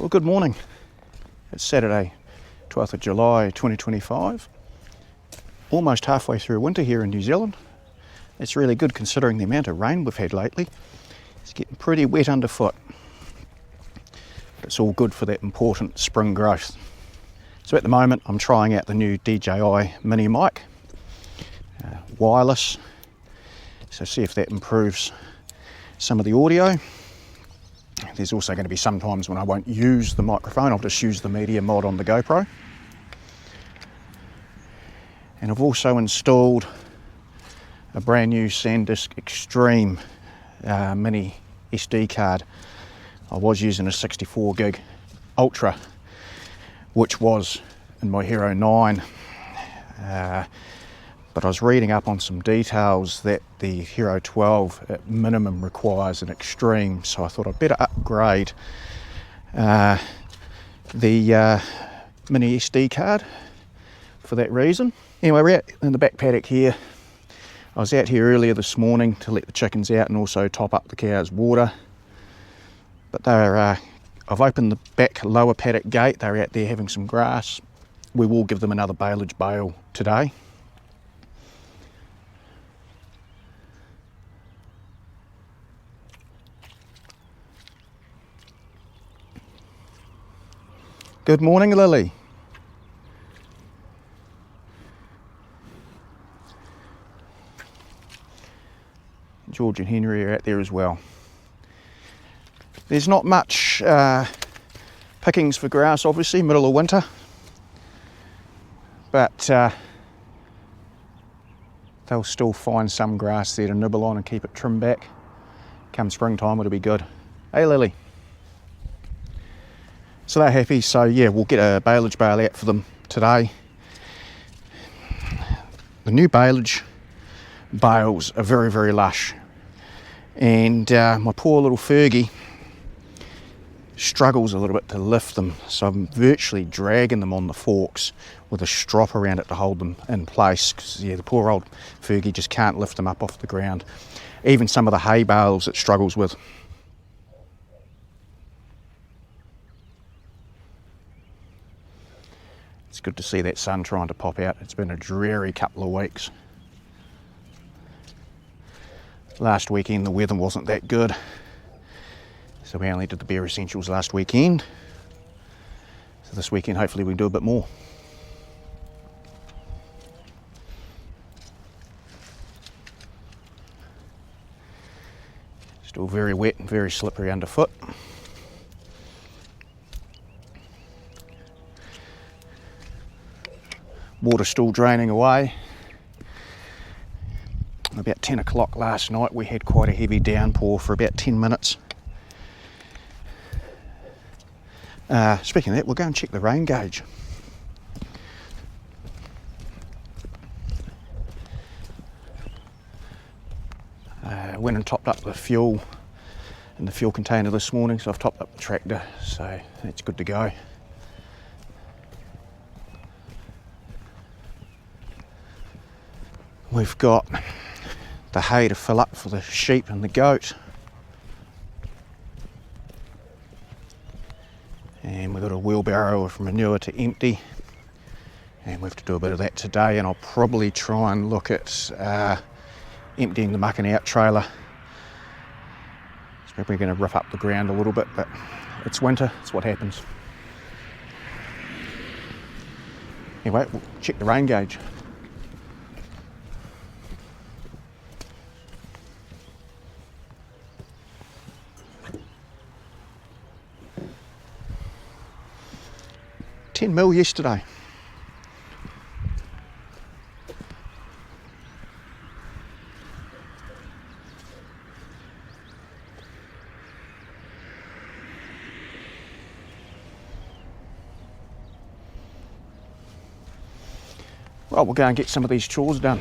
Well, good morning. It's Saturday, 12th of July 2025. Almost halfway through winter here in New Zealand. It's really good considering the amount of rain we've had lately. It's getting pretty wet underfoot. But it's all good for that important spring growth. So at the moment I'm trying out the new DJI Mini Mic. Wireless. So see if that improves some of the audio. There's also going to be some times when I won't use the microphone, I'll just use the Media Mod on the GoPro. And I've also installed a brand new SanDisk Extreme mini SD card. I was using a 64 gig Ultra, which was in my Hero 9. But I was reading up on some details that the Hero 12 at minimum requires an Extreme, so I thought I'd better upgrade the mini SD card for that reason. Anyway, we're out in the back paddock here. I was out here earlier this morning to let the chickens out and also top up the cows' water. But I've opened the back lower paddock gate. They're out there having some grass. We will give them another baleage bale today. Good morning, Lily. George and Henry are out there as well. There's not much pickings for grass, obviously, middle of winter. But they'll still find some grass there to nibble on and keep it trimmed back. Come springtime, it'll be good. Hey, Lily. So they're happy, so yeah, we'll get a baleage bale out for them today. The new baleage bales are very, very lush. And my poor little Fergie struggles a little bit to lift them, so I'm virtually dragging them on the forks with a strop around it to hold them in place, because yeah, the poor old Fergie just can't lift them up off the ground. Even some of the hay bales it struggles with. It's good to see that sun trying to pop out. It's been a dreary couple of weeks. Last weekend the weather wasn't that good, so we only did the bare essentials last weekend. So this weekend hopefully we can do a bit more. Still very wet and very slippery underfoot. Water still draining away. About 10 o'clock last night we had quite a heavy downpour for about 10 minutes. Speaking of that, we'll go and check the rain gauge. Went and topped up the fuel in the fuel container this morning, so I've topped up the tractor, so that's good to go. We've got the hay to fill up for the sheep and the goat. And we've got a wheelbarrow of manure to empty. And we have to do a bit of that today, and I'll probably try and look at emptying the mucking out trailer. It's probably going to rough up the ground a little bit, but it's winter, it's what happens. Anyway, we'll check the rain gauge. $10 yesterday. Well, we'll go and get some of these chores done.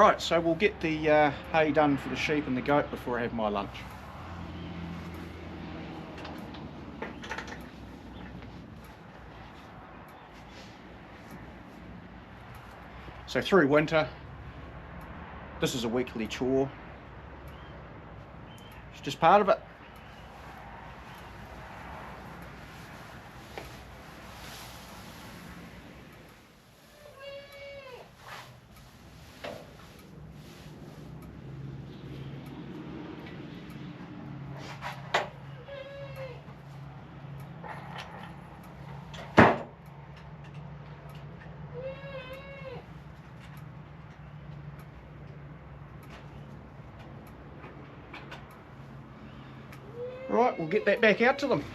Right, so we'll get the hay done for the sheep and the goat before I have my lunch. So through winter, this is a weekly chore. It's just part of it. Right, we'll get that back out to them.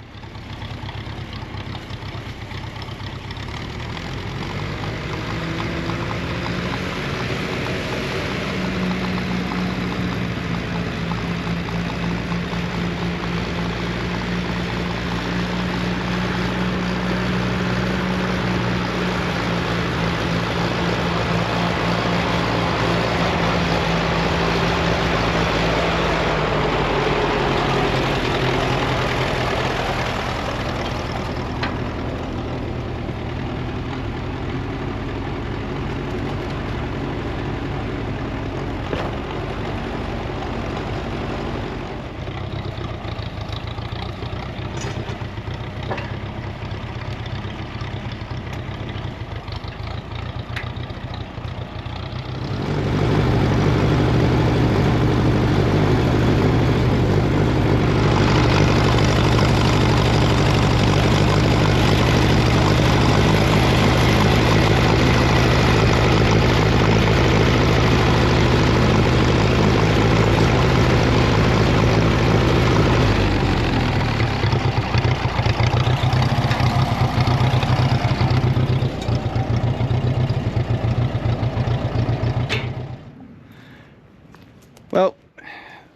Well,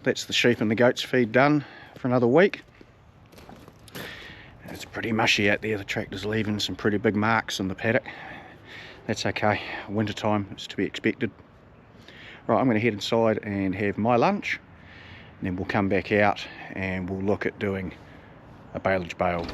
that's the sheep and the goats feed done for another week. It's pretty mushy out there, the tractor's leaving some pretty big marks in the paddock. That's okay, winter time is to be expected. Right, I'm going to head inside and have my lunch, and then we'll come back out and we'll look at doing a baleage bale.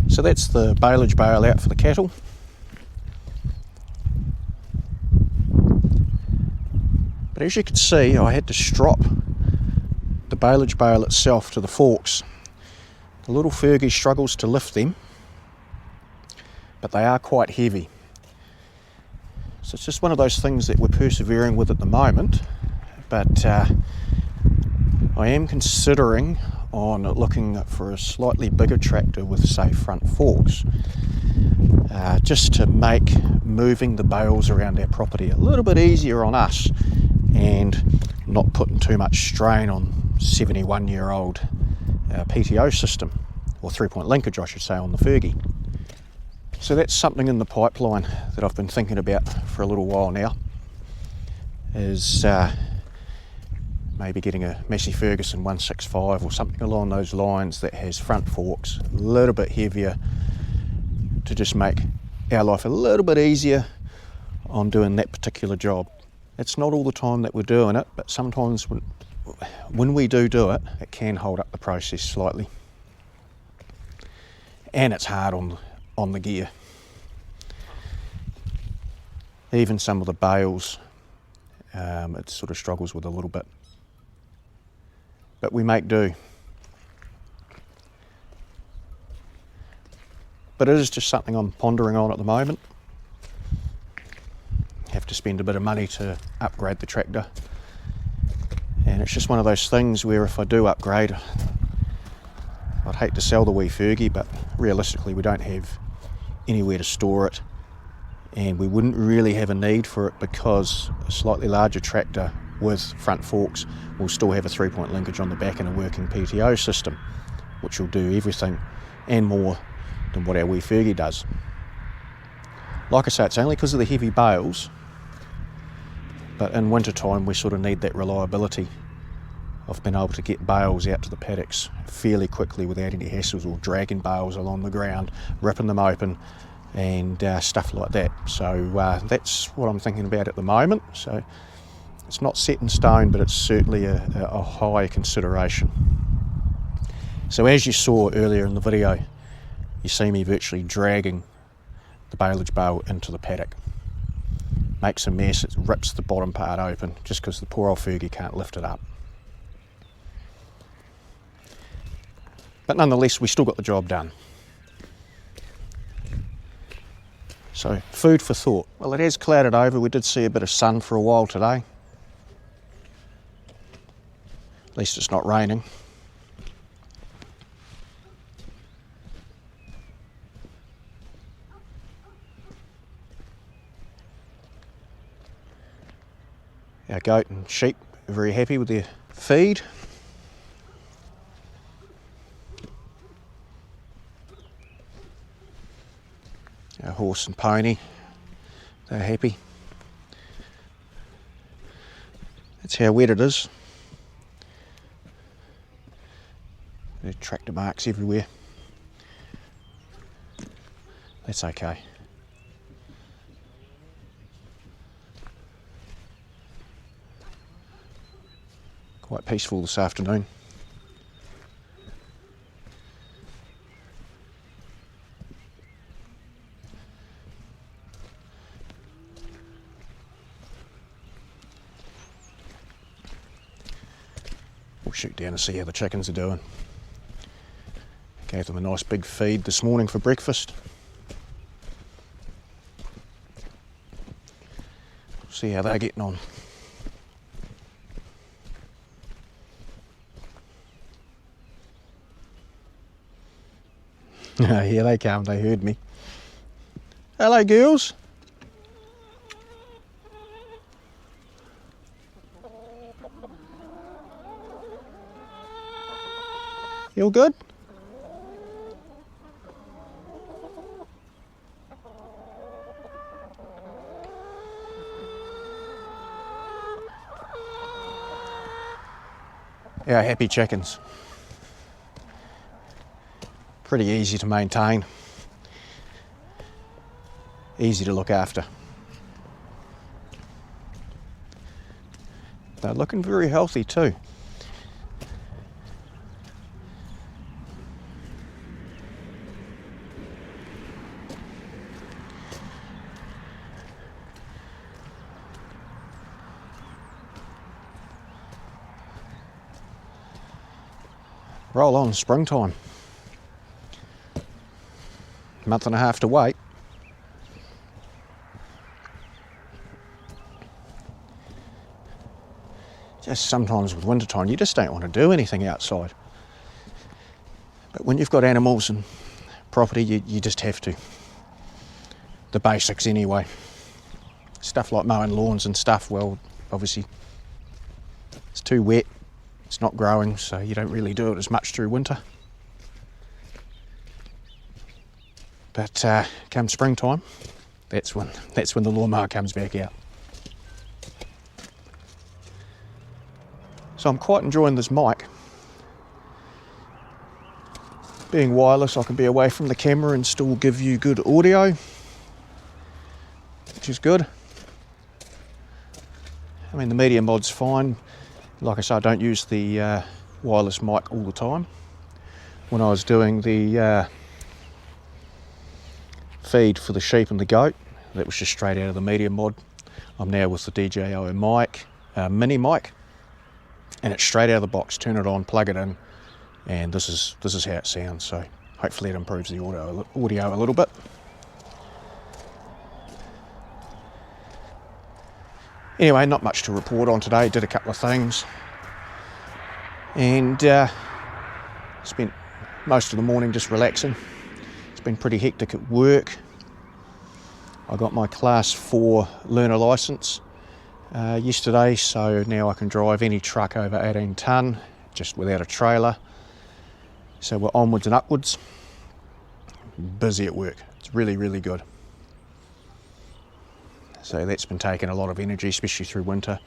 So that's the baleage bale out for the cattle. But as you can see, I had to strop the baleage bale itself to the forks. The little Fergie struggles to lift them, but they are quite heavy. So it's just one of those things that we're persevering with at the moment, but I am considering on looking for a slightly bigger tractor with, say, front forks, just to make moving the bales around our property a little bit easier on us and not putting too much strain on 71-year-old PTO system, or 3-point linkage I should say, on the Fergie. So that's something in the pipeline that I've been thinking about for a little while now, is maybe getting a Massey Ferguson 165 or something along those lines that has front forks, a little bit heavier, to just make our life a little bit easier on doing that particular job. It's not all the time that we're doing it, but sometimes when we do it, it can hold up the process slightly. And it's hard on the gear. Even some of the bales, it sort of struggles with a little bit. But we make do. But it is just something I'm pondering on at the moment. Have to spend a bit of money to upgrade the tractor. And it's just one of those things where if I do upgrade, I'd hate to sell the wee Fergie, but realistically we don't have anywhere to store it. And we wouldn't really have a need for it because a slightly larger tractor with front forks will still have a 3-point linkage on the back and a working PTO system, which will do everything and more than what our wee Fergie does. Like I say, it's only because of the heavy bales, but in winter time we sort of need that reliability of being able to get bales out to the paddocks fairly quickly without any hassles, or dragging bales along the ground, ripping them open and stuff like that. So that's what I'm thinking about at the moment. So it's not set in stone, but it's certainly a high consideration. So as you saw earlier in the video, you see me virtually dragging the baleage bale into the paddock. Makes a mess, it rips the bottom part open just because the poor old Fergie can't lift it up. But nonetheless, we still got the job done. So, food for thought. Well, it has clouded over. We did see a bit of sun for a while today. At least it's not raining. Our goat and sheep are very happy with their feed. Our horse and pony, they're happy. That's how wet it is. There are tractor marks everywhere. That's okay. Quite peaceful this afternoon. We'll shoot down and see how the chickens are doing. Gave them a nice big feed this morning for breakfast. See how they're getting on. Here they come, they heard me. Hello girls. You all good? Yeah, happy chickens. Pretty easy to maintain, easy to look after. They're looking very healthy too. Roll on, springtime. Month and a half to wait. Just sometimes with winter time you just don't want to do anything outside. But when you've got animals and property, you just have to. The basics anyway. Stuff like mowing lawns and stuff, well, obviously it's too wet, it's not growing, so you don't really do it as much through winter. But come springtime, that's when the lawnmower comes back out. So I'm quite enjoying this mic. Being wireless, I can be away from the camera and still give you good audio, which is good. I mean, the Media Mod's fine. Like I say, I don't use the wireless mic all the time. When I was doing the feed for the sheep and the goat, That was just straight out of the Media Mod. I'm now with the DJI Mic, Mini Mic, and it's straight out of the box. Turn it on, plug it in, and this is how it sounds. So hopefully it improves the audio a little bit. Anyway, not much to report on today. Did a couple of things, and spent most of the morning just relaxing. It's been pretty hectic at work. I got my Class 4 learner licence yesterday, so now I can drive any truck over 18 tonne, just without a trailer. So we're onwards and upwards. Busy at work. It's really, really good. So that's been taking a lot of energy, especially through winter.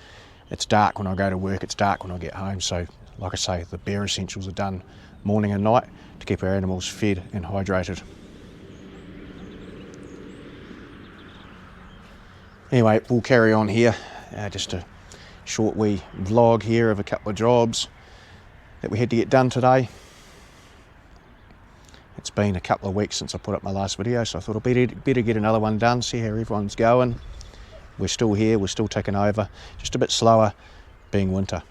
It's dark when I go to work, it's dark when I get home. So like I say, the bare essentials are done morning and night to keep our animals fed and hydrated. Anyway, we'll carry on here. Just a short wee vlog here of a couple of jobs that we had to get done today. It's been a couple of weeks since I put up my last video, so I thought I'd better get another one done, see how everyone's going. We're still here, we're still ticking over, just a bit slower being winter.